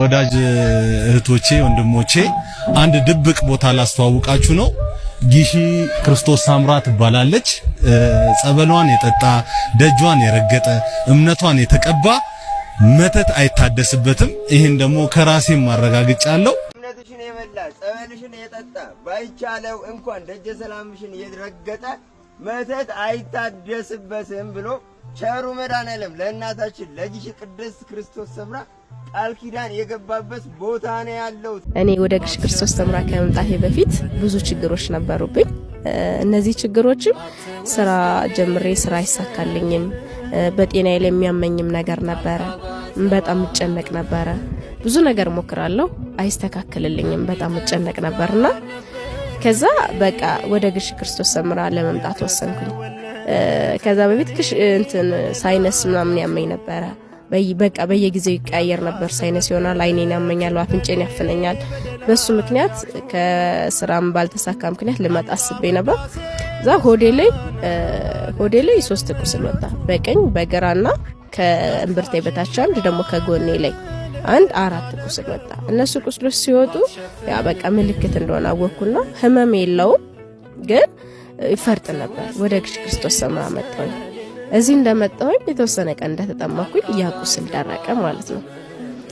ወዳጅ እህቶቼ ወንድሞቼ አንድ ድብቅ ቦታ ላስተዋውቃችሁ ነው። ጊሺ ክርስቶስ ሳምራ ትባላለች። ጸበሏን የጠጣ ደጇን የረገጠ እምነቷን የተቀባ መተት አይታደስበትም። ይሄን ደግሞ ከራሴም ማረጋግጫለሁ። እምነትሽን የበላ ጸበልሽን የጠጣ ባይቻለው እንኳን ደጀ ሰላምሽን የረገጠ መተት አይታደስበትም ብሎ ቸሩ መድኃኔዓለም ለእናታችን ለጊሺ ቅድስት ክርስቶስ ሰምራ ቃል ኪዳን የገባበት ቦታ ነው ያለው። እኔ ወደ ጊሺ ክርስቶስ ሰምራ ከመምጣቴ በፊት ብዙ ችግሮች ነበሩብኝ። እነዚህ ችግሮችም ስራ ጀምሬ ስራ አይሳካልኝም፣ በጤናዬ ላይ የሚያመኝም ነገር ነበረ፣ በጣም እጨነቅ ነበረ። ብዙ ነገር ሞክራለሁ፣ አይስተካከልልኝም፣ በጣም እጨነቅ ነበርና ከዛ በቃ ወደ ጊሺ ክርስቶስ ሰምራ ለመምጣት ወሰንኩኝ። ከዛ በፊት ሳይነስ ምናምን ያመኝ ነበረ። በቃ በየጊዜው ይቀያየር ነበር። ሳይነስ ይሆናል፣ አይኔን ያመኛል፣ አፍንጬን ያፍነኛል። በሱ ምክንያት ከስራም ባልተሳካ ምክንያት ልመጣ አስቤ ነበር። ዛ ሆዴ ላይ 3 ቁስል ወጣ፣ በቀኝ በግራና ከእምብርቴ በታች አንድ፣ ደግሞ ከጎኔ ላይ 4 ቁስል ወጣ። እነሱ ቁስሎች ሲወጡ ያ በቃ ምልክት እንደሆነ አወኩና ህመም የለውም ግን ይፈርጥ ነበር። ወደ ጊሺ ክርስቶስ ሰምራ መጣሁኝ። እዚህ እንደመጣሁኝ የተወሰነ ቀን እንደተጠመኩኝ ያ ቁስል ደረቀ ማለት ነው።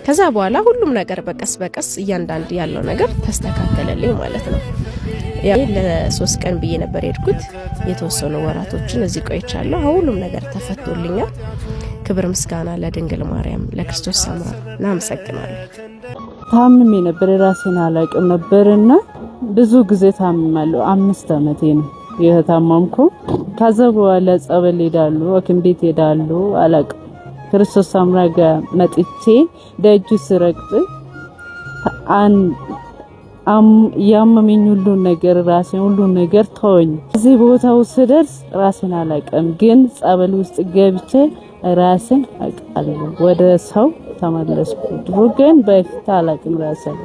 ከዛ በኋላ ሁሉም ነገር በቀስ በቀስ እያንዳንዱ ያለው ነገር ተስተካከለልኝ ማለት ነው። ያ ለ3 ቀን ብዬ ነበር የሄድኩት። የተወሰኑ ወራቶችን እዚህ ቆይቻለሁ። ሁሉም ነገር ተፈቶልኛል። ክብር ምስጋና ለድንግል ማርያም ለክርስቶስ ሰምራ እናመሰግናለን። ታምሜ ነበር፣ ራሴን አላውቅም ነበርና ብዙ ጊዜ ታምማለሁ። 5 ዓመቴ ነው የታመምኩ። ከዛ በኋላ ጸበል ሄዳሉ፣ ሐኪም ቤት ሄዳሉ፣ አላውቅም። ክርስቶስ ሰምራ ጋር መጥቼ ደጁ ስረግጥ ያመመኝ ሁሉ ነገር ራሴን ሁሉ ነገር ተወኝ። እዚህ ቦታው ስደርስ ራሴን አላውቅም፣ ግን ጸበል ውስጥ ገብቼ ራሴን አውቃለሁ። ወደ ሰው ተመለስኩ። ድሮ ግን በፊት አላውቅም ራሴን።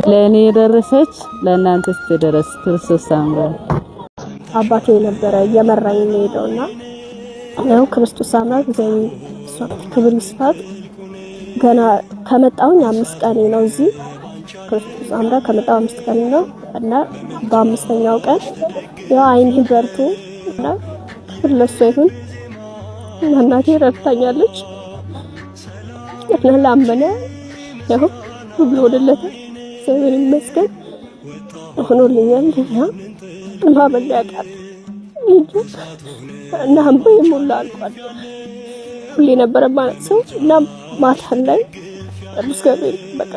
ለእኔ የደረሰች ለእናንተ ስትደርስ ክርስቶስ ሰምራ አባቴ ነበረ እየመራኝ ሄደውና ነው ክርስቶስ ሰምራ ዘይ ክብር ይስፋት። ገና ከመጣሁኝ 5 ቀን ነው እዚህ ክርስቶስ ሰምራ ከመጣሁ 5 ቀን ነው እና በ5ኛው ቀን ያው አይኔ በርቶ እና ለሱ ይሁን እናቴ ረድታኛለች። ለላመነ ያው ሁሉ ወደለተ ሰውን መስገን ሆኖልኛል። እና ማበላቃት እና አምቦ ሙላ አልቋል። ሁሌ ነበር ማለት ሰው እና ማታ ላይ ቅዱስ ገብርኤል በቃ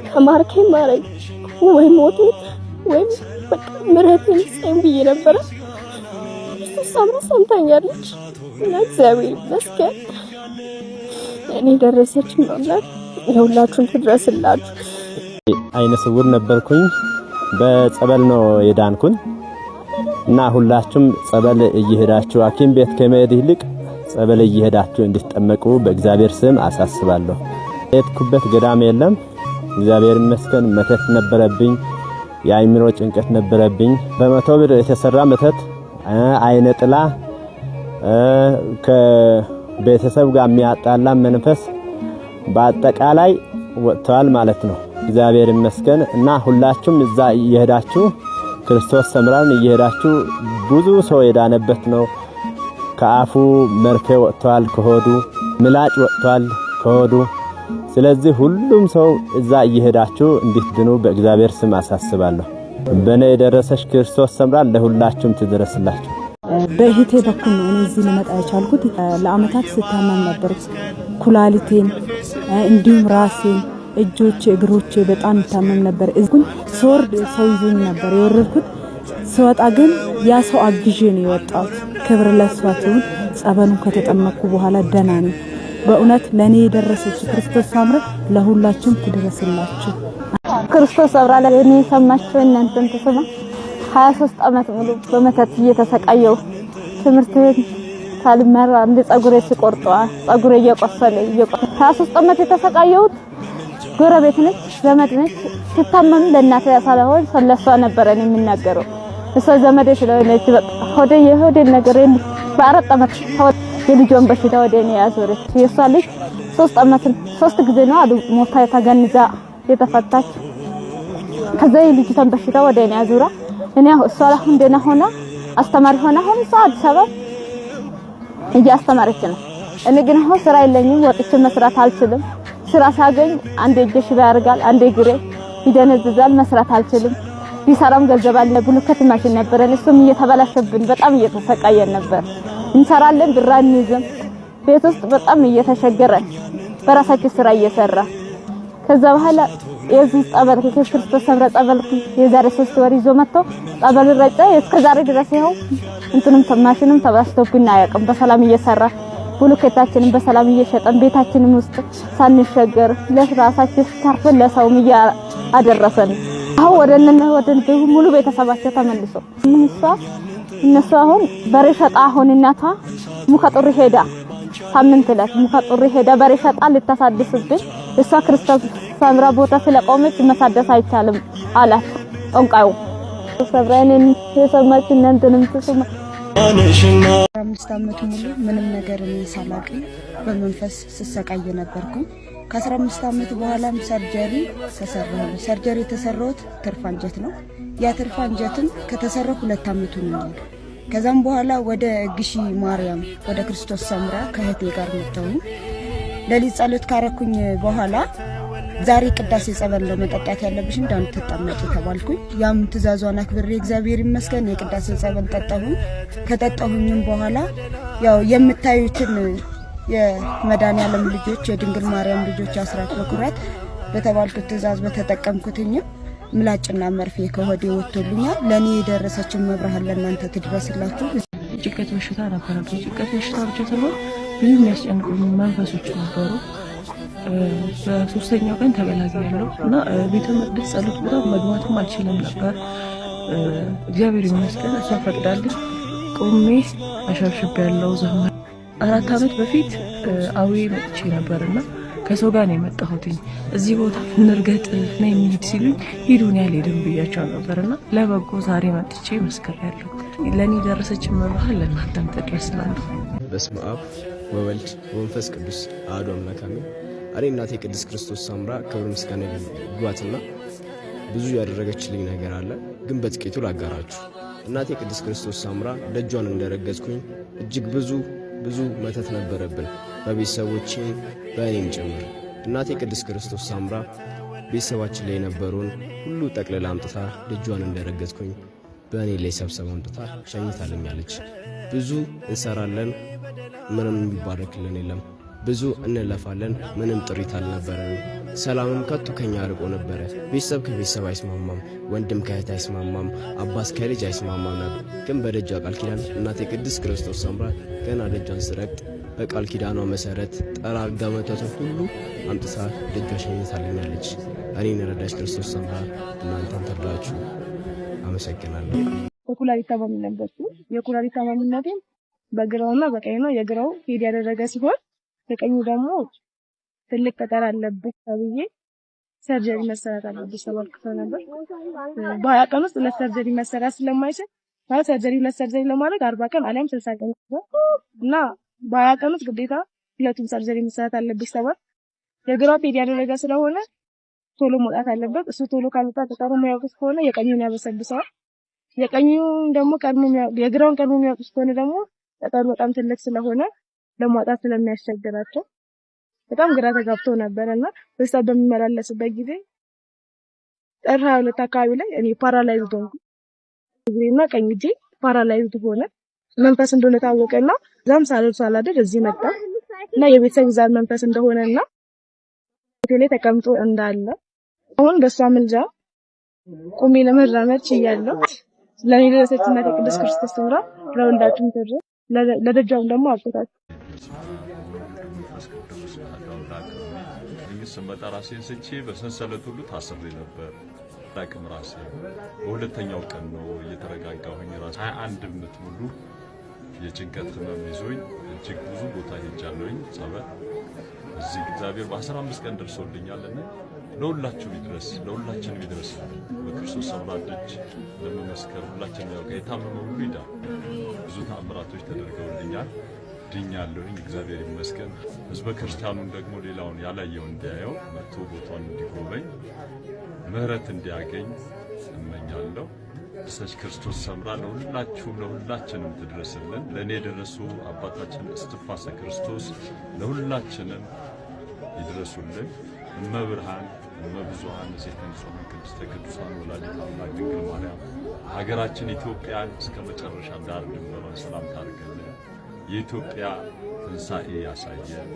ከማርኬ ማረኝ ወይ ሞቱ ወይ በቃ ምሕረትን ጽም ብዬ ነበር። ሰምራ ሰምታኛለች እና እግዚአብሔር ይመስገን እኔ ደረሰች ማለት ለሁላችሁም ትድረስላችሁ። አይነ ስውር ነበርኩኝ፣ በጸበል ነው የዳንኩኝ እና ሁላችሁም ጸበል እየሄዳችሁ ሐኪም ቤት ከመሄድ ይልቅ ጸበል እየሄዳችሁ እንድትጠመቁ በእግዚአብሔር ስም አሳስባለሁ። የትኩበት ገዳም የለም። እግዚአብሔር ይመስገን። መተት ነበረብኝ፣ የአይምሮ ጭንቀት ነበረብኝ። በ100 ብር የተሰራ መተት አይነ ጥላ ከቤተሰብ ጋር የሚያጣላ መንፈስ በአጠቃላይ ወጥቷል ማለት ነው። እግዚአብሔር ይመስገን እና ሁላችሁም እዛ እየሄዳችሁ ክርስቶስ ሰምራን እየሄዳችሁ ብዙ ሰው የዳነበት ነው። ከአፉ መርፌ ወጥቷል፣ ከሆዱ ምላጭ ወጥቷል ከሆዱ። ስለዚህ ሁሉም ሰው እዛ እየሄዳችሁ እንድትድኑ በእግዚአብሔር ስም አሳስባለሁ። በእኔ የደረሰች ክርስቶስ ሰምራ ለሁላችሁም ትድረስላችሁ። በእህቴ በኩል ነው እኔ እዚህ ልመጣ የቻልኩት። ለአመታት ስታመም ነበር። ኩላሊቴን እንዲሁም ራሴን፣ እጆቼ፣ እግሮቼ በጣም ታመም ነበር። እዚህ ስወርድ ሰው ይዞኝ ነበር የወረድኩት። ስወጣ ግን ያ ሰው አግዤ ነው የወጣሁት። ክብር ለሷት ይሁን። ጸበሉን ከተጠመቅኩ በኋላ ደህና ነኝ። በእውነት ለኔ የደረሰች ክርስቶስ ሰምራ ለሁላችሁም ትድረስላችሁ። ክርስቶስ ሰምራ ለኔ ሰማችሁ እናንተን ተሰማ 23 ዓመት ሙሉ በመተት እየተሰቃየው ትምህርት ቤት ሳልመራ እንደ ጸጉሬ ሲቆርጠዋ ጸጉሬ እየቆሰለ 23 ዓመት የተሰቃየሁት ጎረቤት ነች ዘመድ ነች። ስታመም ለእናቴ ያሳለሆን ስለሷ ነበር እኔ የምናገረው። እሷ ዘመዴ ስለሆነች በቃ ሆዴ ነገር በ4 ዓመት የልጇን በሽታ ወደ እኔ ያዞረች። የሷ ልጅ 3 ጊዜ ነው አሉ ሞታ ተገንዛ የተፈታች። ከዛ የልጅቷን በሽታ ወደ እኔ ያዞራ እኔ እሷ አሁን ደህና ሆና አስተማሪ ሆና አሁን እሷ አዲስ አበባ እያስተማረች ነው። እኔ ግን አሁን ስራ የለኝም፣ ወጥቼ መስራት አልችልም። ስራ ሳገኝ አንዴ እጄ ሽባ ያርጋል፣ አንዴ እግሬ ይደነዝዛል፣ መስራት አልችልም። ቢሰራም ገንዘብ አለ ብሉከት ማሽን ነበር፣ እሱም እየተበላሸብን በጣም እየተሰቃየን ነበር። እንሰራለን ብር አንይዝም፣ ቤት ውስጥ በጣም እየተሸገረን በራሳችን ስራ እየሰራ ከዛ በኋላ የዚህ ጸበል ክርስቶስ ሰምራ ጸበል የዛሬ 3 ወር ይዞ መጥቶ ጸበል ረጨ። እስከ ዛሬ ድረስ ይኸው እንትንም ማሽንም ተባስቶብን አያውቅም። በሰላም እየሰራ ብሉከታችንን በሰላም እየሸጠን ቤታችንን ውስጥ ሳንሸገር ለራሳችን ተርፈን ለሰውም አደረሰን። አሁን ወደ ሙሉ ቤተሰባቸው ተመልሶ እነሱ አሁን በሬ ሸጣ አሁን እናቷ ሙከጥሪ ሄዳ ሳምንት ዕለት ሙከጥሪ ሄዳ በሬ ሸጣ ልታሳድስብኝ እሷ ክርስቶስ ሰምራ ቦታ ስለቆመች መሳደስ አይቻልም አላት ጠንቋዩ። ሰብራንን የሰማች እናንተንም ተሰማ 5 ዓመት ሙሉ ምንም ነገር ሳላውቅ በመንፈስ ስሰቃይ ነበርኩ። ከ15 ዓመት በኋላም ሰርጀሪ ተሰራሁ። ሰርጀሪ የተሰራሁት ትርፍ አንጀት ነው። ያ ትርፍ አንጀትም ከተሰራው 2 ዓመቱ ነው። ከዛም በኋላ ወደ ግሺ ማርያም ወደ ክርስቶስ ሰምራ ከእህቴ ጋር መጣሁ። ለሊት ጸሎት ካረኩኝ በኋላ ዛሬ ቅዳሴ ጸበል ለመጠጣት ያለብሽ እንዳንተጣመጪ ተባልኩኝ። ያም ትእዛዟን አክብሬ እግዚአብሔር ይመስገን የቅዳሴ ጸበል ጠጣሁ። ከጠጣሁኝም በኋላ ያው የምታዩትን የመድኃኒዓለም ልጆች የድንግል ማርያም ልጆች አስራት በኩራት በተባልኩት ትእዛዝ በተጠቀምኩትኝ ምላጭና መርፌ ከሆዴ ወጥቶልኛል። ለኔ የደረሰችን መብርሃን ለእናንተ ትድረስላችሁ። ጭንቀት በሽታ ነበረብኝ። ጭንቀት በሽታ ብቻ ሳይሆን ብዙ የሚያስጨንቁኝ መንፈሶች ነበሩ። በሶስተኛው ቀን ተገላግያለሁ እና ቤተ መቅደስ ጸሎት ቦታ መግባትም አልችልም ነበር። እግዚአብሔር ይመስገን እሷ ፈቅዳለች። ቆሜ አሻሽቤያለሁ። ዘመን 4 ዓመት በፊት አዊ መጥቼ ነበርና ከሰው ጋር ነው የመጣሁትኝ። እዚህ ቦታ እንርገጥ ነው የሚሄድ ሲሉኝ ሂዱን ያልሄድም ብያቸው ነበርና ለበጎ ዛሬ መጥቼ መስከራለሁ። ለኔ ደረሰች መብርሃን ለእናንተም ትድረስላለሁ። በስመ አብ ወወልድ ወመንፈስ ቅዱስ አሐዱ አምላክ አሜን። እኔ እናቴ ቅድስት ክርስቶስ ሰምራ ክብር ምስጋና ይግባትና ብዙ ያደረገችልኝ ነገር አለ፣ ግን በጥቂቱ ላጋራችሁ። እናቴ ቅድስት ክርስቶስ ሰምራ ደጇን እንደረገጥኩኝ እጅግ ብዙ መተት ነበረብን፣ በቤተሰቦቼም በእኔም ጭምር። እናቴ ቅድስት ክርስቶስ ሰምራ ቤተሰባችን ላይ የነበሩን ሁሉ ጠቅልላ አምጥታ ደጇን እንደረገጥኩኝ በእኔ ላይ ሰብሰባ አምጥታ ሸኝታልኛለች። ብዙ እንሰራለን፣ ምንም የሚባረክልን የለም። ብዙ እንለፋለን፣ ምንም ጥሪት አልነበረንም። ሰላምም ከቱ ከኛ ርቆ ነበረ። ቤተሰብ ከቤተሰብ አይስማማም፣ ወንድም ከእህት አይስማማም፣ አባት ከልጅ አይስማማም ነበር። ግን በደጇ ቃል ኪዳን እናቴ ቅድስት ክርስቶስ ሰምራ ገና ደጇን ስረግጥ በቃል ኪዳኗ መሰረት ጠራርጋ መተቱን ሁሉ አምጥታ ደጇ ሸኝታልኛለች። እኔን ረዳች ክርስቶስ ሰምራ እናንተን ተርዳችሁ። አመሰግናለሁ። በኩላሊት ታማሚ ነበርኩ። የኩላሊት ታማሚነቴም በግራውና በቀኝ ነው። የግራው ሄድ ያደረገ ሲሆን የቀኙ ደግሞ ትልቅ ጠጠር አለበት ተብዬ ሰርጀሪ መሰራት አለበት ተባልኩ ነበር። በ20 ቀን ውስጥ ለሰርጀሪ መሰራት ስለማይችል ማለት ሰርጀሪ ለሰርጀሪ ለማድረግ 40 ቀን አሊያም 60 ቀን እና በ20 ቀን ውስጥ ግዴታ ሁለቱም ሰርጀሪ መሰራት አለበት ተባል። የግራው ሄድ ያደረገ ስለሆነ ቶሎ መውጣት አለበት። እሱ ቶሎ ካልወጣ ጠጠሩ የሚያውቁት ከሆነ የቀኙን ያበሰብሰዋል። የቀኙ ደግሞ የግራውን ቀድሞ የሚያውቁት ከሆነ ደግሞ ጠጠሩ በጣም ትልቅ ስለሆነ ለማውጣት ስለሚያስቸግራቸው በጣም ግራ ተጋብተው ነበርና በሰው በሚመላለስበት ጊዜ ጥር 22 አካባቢ ላይ እኔ ፓራላይዝድ ሆንኩ። እግሬና ቀኝ እጄ ፓራላይዝድ ሆነ። መንፈስ እንደሆነ ታወቀና ዛም ሳላደር እዚህ መጣ እና የቤተሰብ ዛር መንፈስ እንደሆነና ሆቴል ላይ ተቀምጦ እንዳለ አሁን በሷ ምልጃ ቆሜ ለመራመድ ችያለሁ። ለኔ ደረሰች እናቴ ቅድስት ክርስቶስ ሰምራ ለወልዳችን ተደረ ለደጃም ደግሞ አጥቷት ስመጣ ራሴን ስቼ በሰንሰለት ሁሉ ታስሬ ነበር። ዳግም ራሴ በሁለተኛው ቀን ነው እየተረጋጋሁኝ ራሴ 21 ዓመት ሙሉ የጭንቀት ህመም ይዞኝ እጅግ ብዙ ቦታ ሄጃለሁኝ። ጸበል እዚህ እግዚአብሔር በ15 ቀን ደርሶልኛልና ለሁላችሁ ይድረስ፣ ለሁላችንም ይድረስ። በክርስቶስ ሰምራ ደጅ ለመመስከር ሁላችንም ያው የታመመ ሁሉ ይዳን። ብዙ ተአምራቶች ተደርገውልኛል። ድኛለሁኝ። እግዚአብሔር ይመስገን። ህዝበ ክርስቲያኑን ደግሞ ሌላውን ያላየው እንዲያየው መጥቶ ቦታውን እንዲጎበኝ ምህረት እንዲያገኝ እመኛለሁ። ቅድስት ክርስቶስ ሰምራ ለሁላችንም ትድረስልን። ለእኔ የደረሱ አባታችን እስትንፋሰ ክርስቶስ ለሁላችንም ይድረሱልን። እመብርሃን እመብዙኃን እሴተ ንጹሐን ቅድስተ ቅዱሳን ወላዲተ አምላክ ድንግል ማርያም ሀገራችን ኢትዮጵያን እስከ መጨረሻ ዳር ድንበሯን ሰላም ታርግልን። የኢትዮጵያ ትንሣኤ ያሳየን።